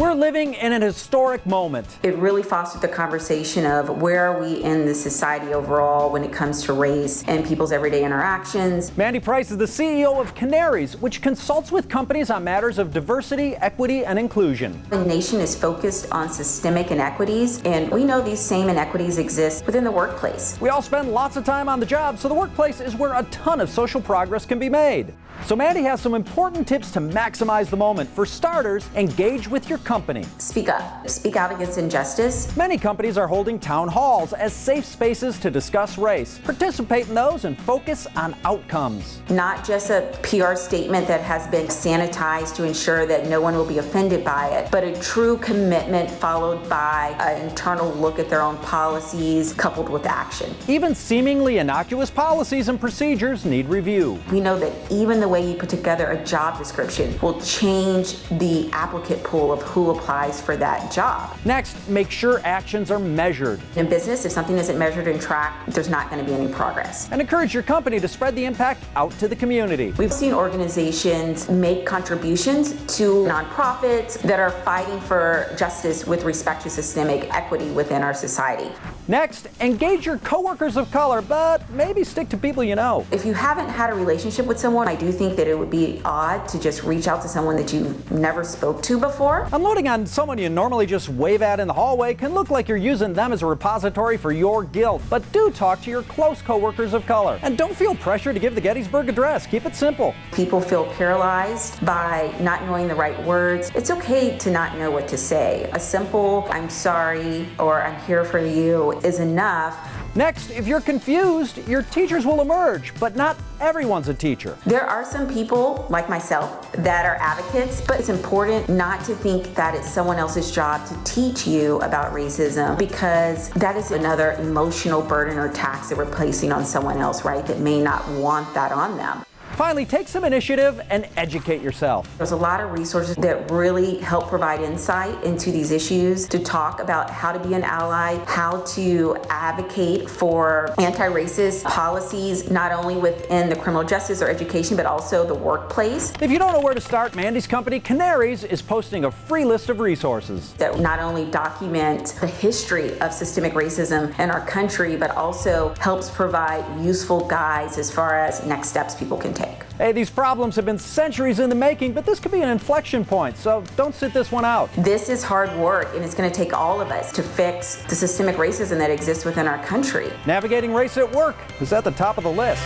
We're living in an historic moment. It really fostered the conversation of where are we in the society overall when it comes to race and people's everyday interactions. Mandy Price is the CEO of Canaries, which consults with companies on matters of diversity, equity, and inclusion. The nation is focused on systemic inequities, and we know these same inequities exist within the workplace. We all spend lots of time on the job, so the workplace is where a ton of social progress can be made. So Mandy has some important tips to maximize the moment. For starters, engage with your company. Speak up. Speak out against injustice. Many companies are holding town halls as safe spaces to discuss race. Participate in those and focus on outcomes. Not just a PR statement that has been sanitized to ensure that no one will be offended by it, but a true commitment followed by an internal look at their own policies coupled with action. Even seemingly innocuous policies and procedures need review. We know that even the way you put together a job description will change the applicant pool of who applies for that job. Next, make sure actions are measured. In business, if something isn't measured and tracked, there's not going to be any progress. And encourage your company to spread the impact out to the community. We've seen organizations make contributions to nonprofits that are fighting for justice with respect to systemic equity within our society. Next, engage your coworkers of color, but maybe stick to people you know. If you haven't had a relationship with someone, I do think that it would be odd to just reach out to someone that you never spoke to before. Unloading on someone you normally just wave at in the hallway can look like you're using them as a repository for your guilt, but do talk to your close coworkers of color. And don't feel pressure to give the Gettysburg Address. Keep it simple. People feel paralyzed by not knowing the right words. It's okay to not know what to say. A simple "I'm sorry" or "I'm here for you" is enough. Next, if you're confused, your teachers will emerge, but not everyone's a teacher. There are some people, like myself, that are advocates, but it's important not to think that it's someone else's job to teach you about racism, because that is another emotional burden or tax that we're placing on someone else, right, that may not want that on them. Finally, take some initiative and educate yourself. There's a lot of resources that really help provide insight into these issues, to talk about how to be an ally, how to advocate for anti-racist policies, not only within the criminal justice or education, but also the workplace. If you don't know where to start, Mandy's company, Canaries, is posting a free list of resources that not only document the history of systemic racism in our country, but also helps provide useful guides as far as next steps people can take. Hey, these problems have been centuries in the making, but this could be an inflection point, so don't sit this one out. This is hard work, and it's going to take all of us to fix the systemic racism that exists within our country. Navigating race at work is at the top of the list.